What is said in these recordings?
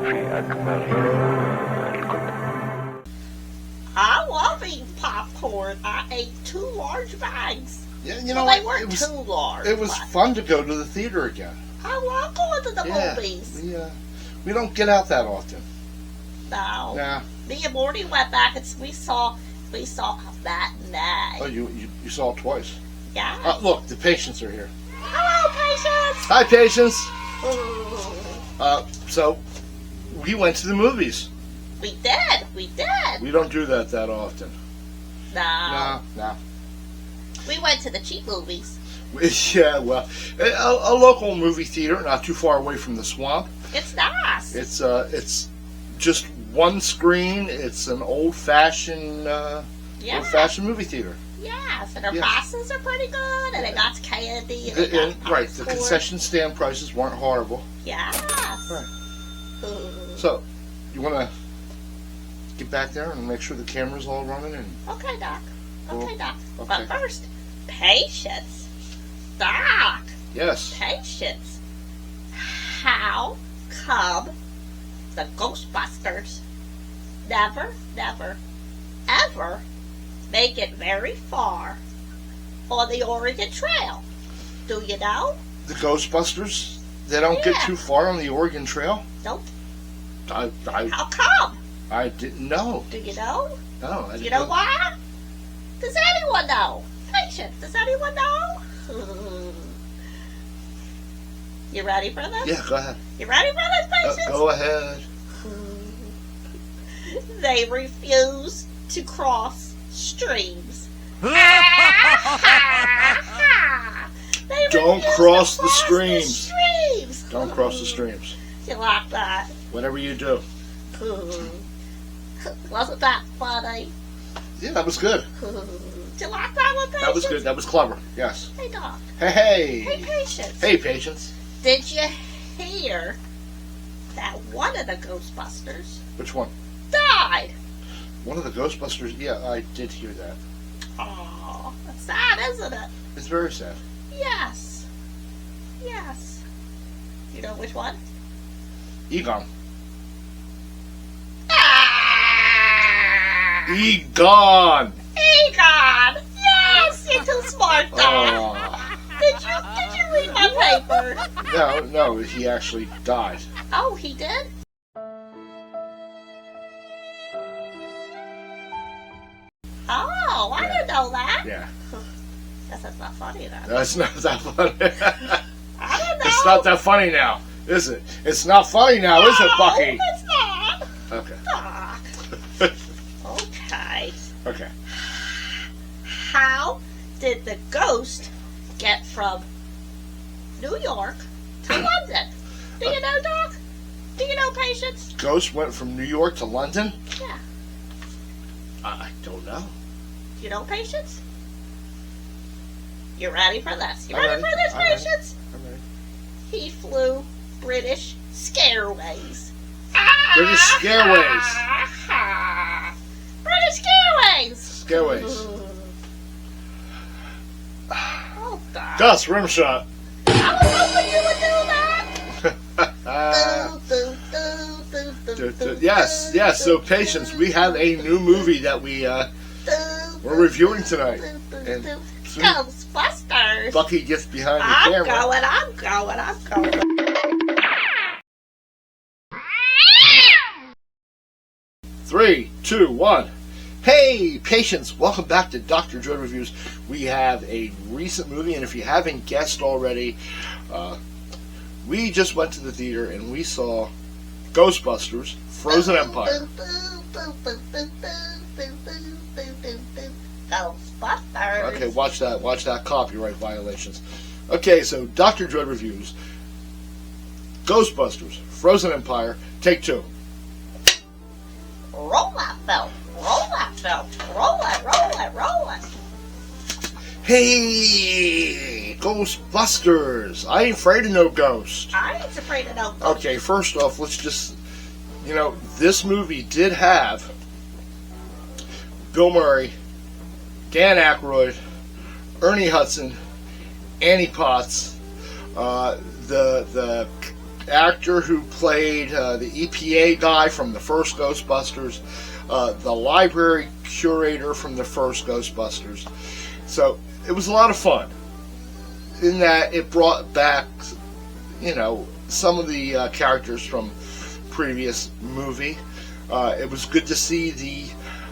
I love eating popcorn. I ate 2 large bags. Yeah, you Well, know they what? weren't too large. It was but fun to go to the theater again. I love going to the movies. We don't get out that often. No. Yeah. Me and Morty went back and we saw a matinee. Oh, you saw it twice. Yeah. Look, the patients are here. Hello, patients. Hi, patients. Ooh. So we went to the movies. We did. We don't do that often. No. No. We went to the cheap movies. Yeah, well, a local movie theater, not too far away from the swamp. It's nice. It's just one screen. It's an old-fashioned movie theater. Yes, and their prices are pretty good, and it got candy. And right, the concession stand prices weren't horrible. Yes. Right. So, you want to get back there and make sure the camera's all running? Okay, Doc. Okay, Doc. Okay. But first, patience. Doc. Yes. Patience. How come the Ghostbusters never, ever make it very far on the Oregon Trail? Do you know? The Ghostbusters? They don't get too far on the Oregon Trail? Nope. How come? I didn't know. Do you know? No, I didn't You know why? Does anyone know? Patience, does anyone know? You ready for this? Yeah, go ahead. You ready for this, patience? Go ahead. They refuse to cross streams. Don't cross the streams. Don't Don't cross the streams. You like that? Whatever you do. Wasn't that funny? Yeah, that was good. Did you like that one, Patience? That was good. That was clever. Yes. Hey, Doc. Hey. Hey, Patience. Hey, Patience. Did you hear that one of the Ghostbusters Which one? died? One of the Ghostbusters? Yeah, I did hear that. Oh, that's sad, isn't it? It's very sad. Yes. You know which one? Egon. Ah! Egon! Egon! Yes, you're too smart, Doc. Oh. Did you read my paper? No, he actually died. Oh, he did? Oh, I didn't know that. Yeah. That's not funny, though. That's not that funny. I don't know. It's not that funny now, is it? It's not funny now, is it, Bucky? No, it's not. Okay. Doc. Okay. Okay. How did the ghost get from New York to London? Do you know, Doc? Do you know, Patience? Ghost went from New York to London? Yeah. I don't know. You know, Patience? You ready for this? You I'm ready for this, I'm ready. Patience? I'm ready. He flew British Scareways. British Scareways. British Scareways. Scareways. Oh, Doc. Gus, rimshot. I was hoping you would do that. Yes. So, Patience, we have a new movie that we're reviewing tonight. And soon Ghostbusters. Bucky gets behind the camera. I'm going. 3, 2, 1. Hey, Patience, welcome back to Dr. Dread Reviews. We have a recent movie, and if you haven't guessed already, we just went to the theater and we saw Ghostbusters, Frozen Empire. Ghostbusters. Okay, watch that copyright violations. Okay, so Dr. Dread Reviews, Ghostbusters, Frozen Empire, take 2. Roll that film. Roll it. Hey, Ghostbusters. I ain't afraid of no ghost. I ain't afraid of no ghost. Okay, first off, let's just, this movie did have Bill Murray, Dan Aykroyd, Ernie Hudson, Annie Potts, the actor who played the EPA guy from the first Ghostbusters, the library curator from the first Ghostbusters. So it was a lot of fun in that it brought back, some of the characters from previous movie. It was good to see the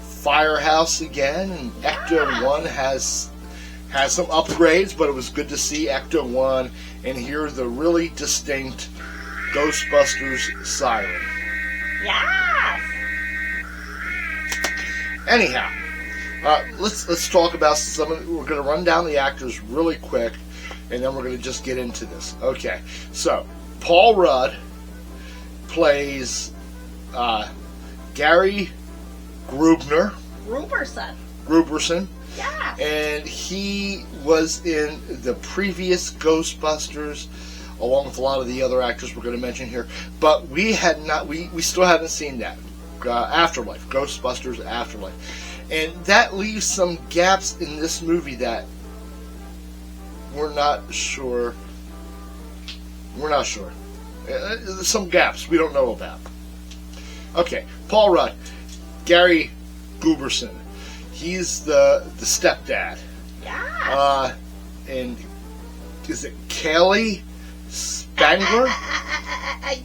firehouse again, and Ecto 1 has some upgrades, but it was good to see Ecto 1 and hear the really distinct Ghostbusters siren. Yes! Anyhow, let's talk about some of. We're going to run down the actors really quick, and then we're going to just get into this. Okay, so Paul Rudd plays Gary Gruberson. Yeah. And he was in the previous Ghostbusters, along with a lot of the other actors we're going to mention here. But we still haven't seen that. Afterlife, Ghostbusters Afterlife. And that leaves some gaps in this movie that we're not sure. Some gaps we don't know about. Okay, Paul Rudd, Gary Gruberson. He's the stepdad. Yeah. And is it Kelly Spangler?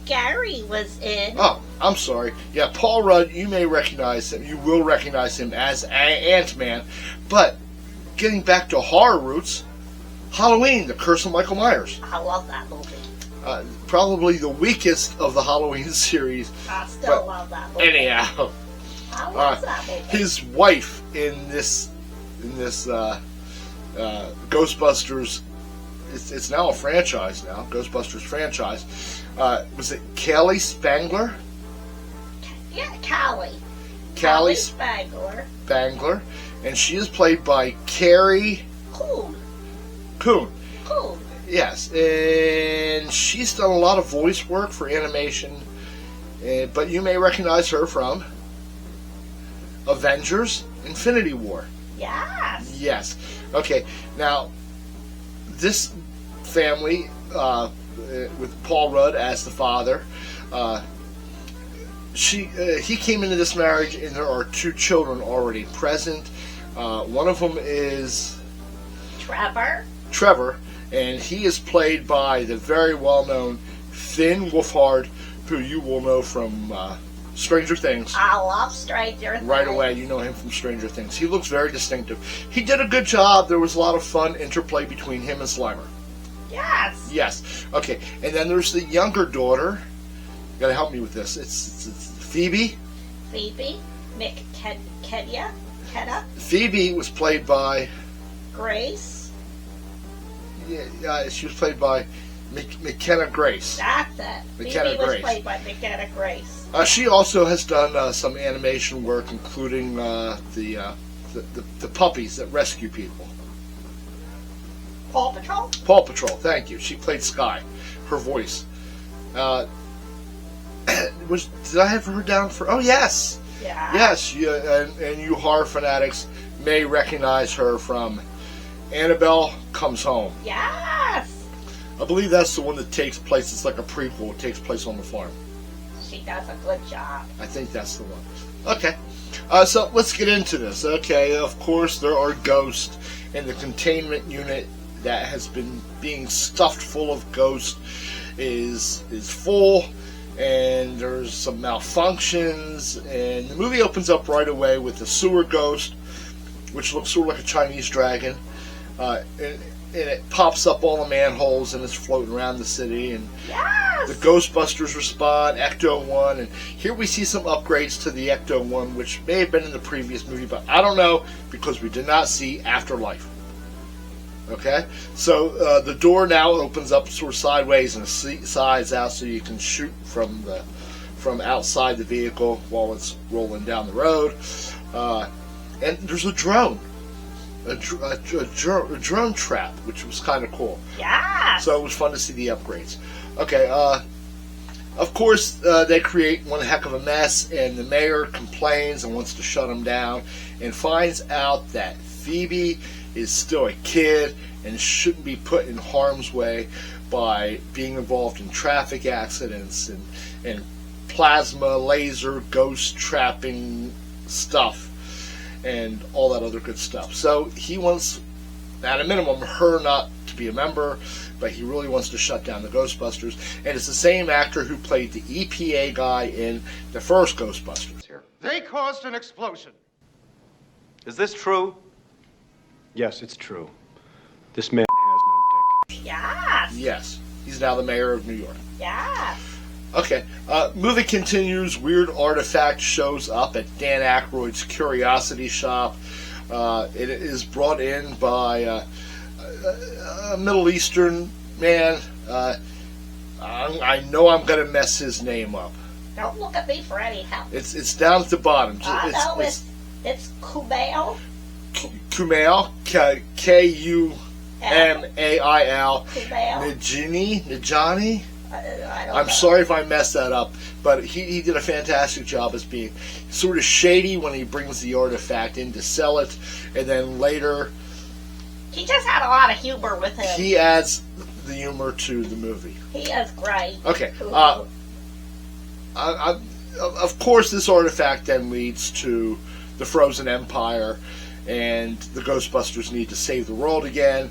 Gary was in. Oh, I'm sorry. Yeah, Paul Rudd, you may recognize him. You will recognize him as Ant-Man. But getting back to horror roots, Halloween, The Curse of Michael Myers. I love that movie. Probably the weakest of the Halloween series. I still love that movie. Anyhow. I love that movie. His wife in this Ghostbusters, it's now a franchise now, Ghostbusters franchise. Was it Kelly Spangler? Yeah, Callie. Callie Spangler. And she is played by Carrie Coon. Yes, and she's done a lot of voice work for animation, but you may recognize her from Avengers Infinity War. Yes. Yes. Okay, now, this family, with Paul Rudd as the father, he came into this marriage and there are 2 children already present. One of them is Trevor, and he is played by the very well-known Finn Wolfhard, who you will know from Stranger Things. I love Stranger Things. Right away, you know him from Stranger Things. He looks very distinctive. He did a good job. There was a lot of fun interplay between him and Slimer. Yes. Yes. Okay, and then there's the younger daughter. You gotta help me with this. It's Phoebe. Kenna. Phoebe was played by Grace. Yeah, she was played by McKenna Grace. That's it. McKenna Phoebe was Grace. played by McKenna Grace. She also has done some animation work, including the puppies that rescue people. Paw Patrol? Paw Patrol, thank you. She played Sky. Her voice. Did I have her down for... Oh, yes! Yeah. Yes, and you horror fanatics may recognize her from Annabelle Comes Home. Yes! I believe that's the one that takes place, it's like a prequel, it takes place on the farm. She does a good job. I think that's the one. Okay, so let's get into this. Okay, of course there are ghosts, and the containment unit that has been being stuffed full of ghosts is full, and there's some malfunctions, and the movie opens up right away with the sewer ghost, which looks sort of like a Chinese dragon, and it pops up all the manholes and it's floating around the city, and yes! The Ghostbusters respond, Ecto 1, and here we see some upgrades to the Ecto 1, which may have been in the previous movie, but I don't know, because we did not see Afterlife. Okay? So, the door now opens up sort of sideways and sides out so you can shoot from outside the vehicle while it's rolling down the road. And there's a drone. A drone trap, which was kind of cool. Yeah. So it was fun to see the upgrades. Okay, of course, they create one heck of a mess, and the mayor complains and wants to shut them down, and finds out that Phoebe is still a kid and shouldn't be put in harm's way. by being involved in traffic accidents and plasma, laser, ghost trapping stuff, and all that other good stuff. So he wants, at a minimum, her not to be a member, but he really wants to shut down the Ghostbusters. And it's the same actor who played the EPA guy in the first Ghostbusters. They caused an explosion. Is this true? Yes, it's true. This man has no dick. Yes. Yes, he's now the mayor of New York. Yes. Okay, movie continues. Weird artifact shows up at Dan Aykroyd's Curiosity Shop. It is brought in by a Middle Eastern man. I know I'm going to mess his name up. Don't look at me for any help. It's down at the bottom. I know it's Kumail. Kumail, Kumail, Najani. I'm sorry if I messed that up, but he did a fantastic job as being sort of shady when he brings the artifact in to sell it, and then later He just had a lot of humor with him. he adds the humor to the movie. He is great. Okay. Of course, this artifact then leads to the Frozen Empire, and the Ghostbusters need to save the world again.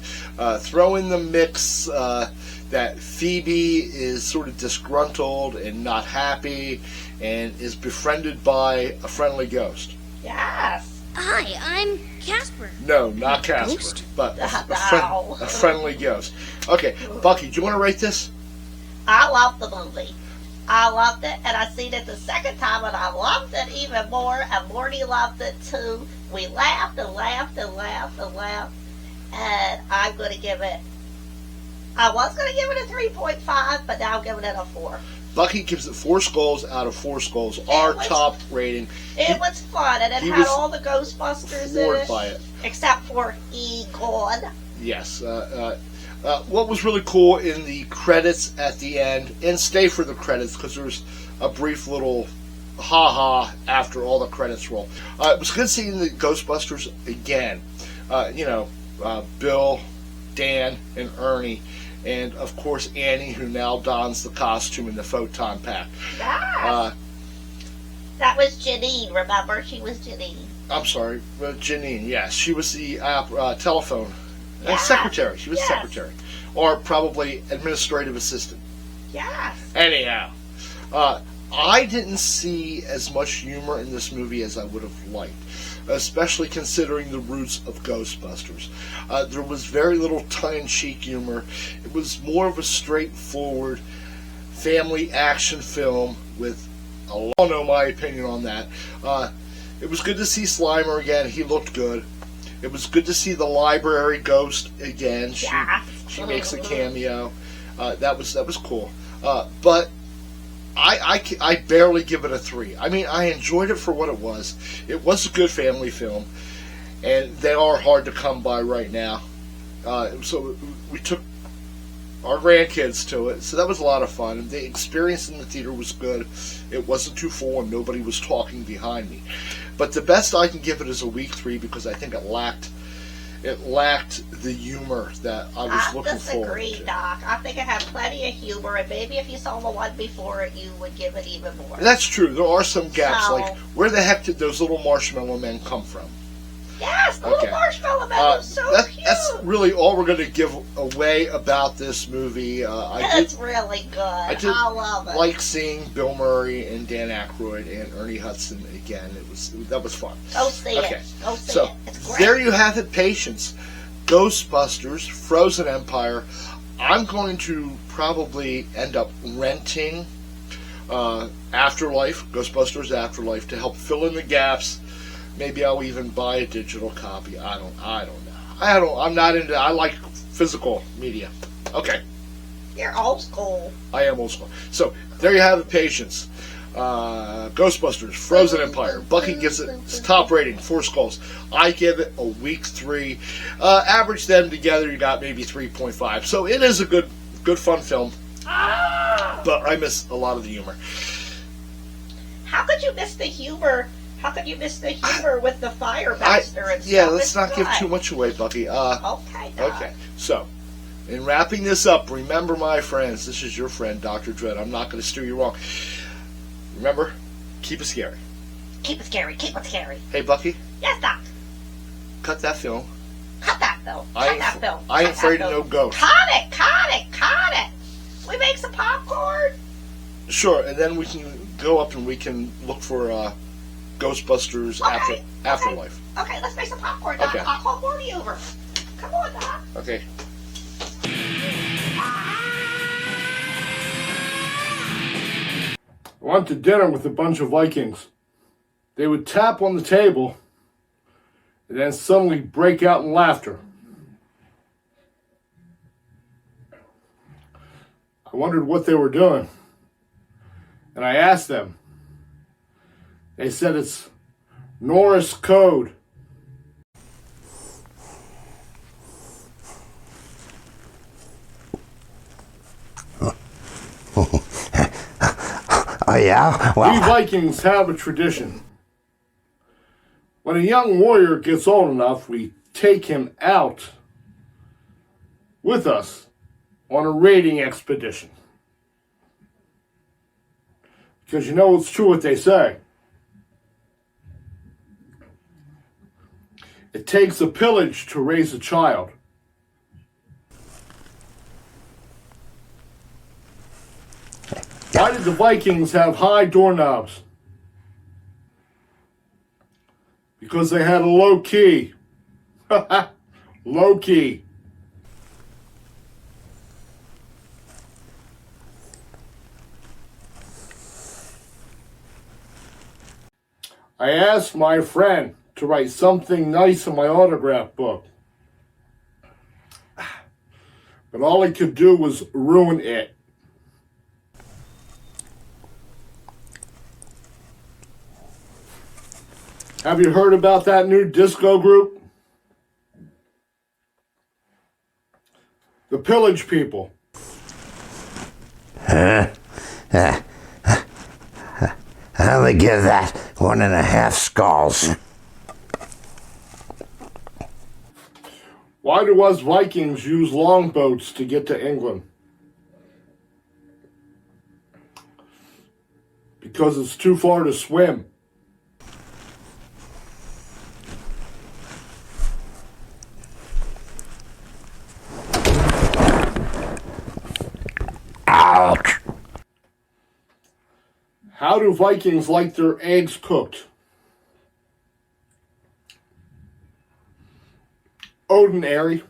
Throw in the mix that Phoebe is sort of disgruntled and not happy, and is befriended by a friendly ghost. Yes. Hi, I'm Casper. No, not Casper, Ghost? but No. a friendly ghost. Okay, Bucky, do you want to rate this? I loved the movie. I loved it, and I seen it the second time, and I loved it even more, and Morty loved it too. We laughed and laughed and laughed and laughed, and I'm going to give it, I was going to give it a 3.5, but now I'm giving it a 4. Bucky gives it 4 skulls out of 4 skulls, our top rating. It was fun, and it he had was all the Ghostbusters in floored it, by it. except for Egon. Yes. What was really cool in the credits at the end, and stay for the credits because there's a brief little ha-ha after all the credits roll. It was good seeing the Ghostbusters again. Bill, Dan, and Ernie, and of course Annie, who now dons the costume in the photon pack. Yes. That was Janine, remember? She was Janine. I'm sorry, Janine, yes. She was the telephone Yes. secretary. She was Yes. secretary. Or probably administrative assistant. Yes. Anyhow, I didn't see as much humor in this movie as I would have liked, especially considering the roots of Ghostbusters. There was very little tongue-in-cheek humor. It was more of a straightforward family action film with, I'll know my opinion on that. It was good to see Slimer again. He looked good. It was good to see the library ghost again. She makes a cameo. That was cool. But I barely give it a 3. I mean, I enjoyed it for what it was. It was a good family film, and they are hard to come by right now. So we took our grandkids to it, so that was a lot of fun. And the experience in the theater was good. It wasn't too full, and nobody was talking behind me. But the best I can give it is a weak 3 because I think it lacked the humor that I was looking forward to. I disagree, Doc. I think it had plenty of humor, and maybe if you saw the one before it, you would give it even more. That's true. There are some gaps, So- like where the heck did those little marshmallow men come from? Yes, the little marshmallow man was so cute. That's really all we're going to give away about this movie. It's really good. I love it. Like seeing Bill Murray and Dan Aykroyd and Ernie Hudson again. That was fun. Go see Okay. it. Go see So it. It's great. there you have it, patience. Ghostbusters, Frozen Empire. I'm going to probably end up renting Afterlife, Ghostbusters Afterlife, to help fill in the gaps. Maybe I'll even buy a digital copy. I don't know. I'm not into. I like physical media. Okay. You're old school. I am old school. So there you have it, patience. Ghostbusters, Frozen Empire. Bucky gives it its top rating, 4 skulls. I give it a weak 3. Average them together, you got maybe 3.5. So it is a good fun film. But I miss a lot of the humor. How could you miss the humor? How could you miss the humor with the Firemaster and stuff? Yeah, let's It's not give good. too much away, Bucky. Okay, Doc. Okay, so In wrapping this up, remember, my friends, this is your friend, Dr. Dread. I'm not going to steer you wrong. Remember, keep it scary. Keep it scary. Keep it scary. Hey, Bucky, Yes, Doc. cut that film. Cut that film. I Cut ain't, that film. I ain't Cut that afraid of film. no ghosts. Cut it. Cut it. Cut it. We make some popcorn. Sure, and then we can go up and we can look for Ghostbusters Okay, Afterlife. Okay, let's make some popcorn, Doc. Okay. I'll call Morty over. Come on, Doc. Okay. I went to dinner with a bunch of Vikings. They would tap on the table and then suddenly break out in laughter. I wondered what they were doing, and I asked them. They said it's Norse code. Oh, yeah? We Vikings have a tradition. When a young warrior gets old enough, we take him out with us on a raiding expedition. Because you know it's true what they say. It takes a pillage to raise a child. Why did the Vikings have high doorknobs? Because they had a low key. Low key. I asked my friend to write something nice in my autograph book. But all he could do was ruin it. Have you heard about that new disco group? The Pillage People. I only give that 1.5 skulls. Why do us Vikings use longboats to get to England? Because it's too far to swim. Ouch. How do Vikings like their eggs cooked? Ordinary.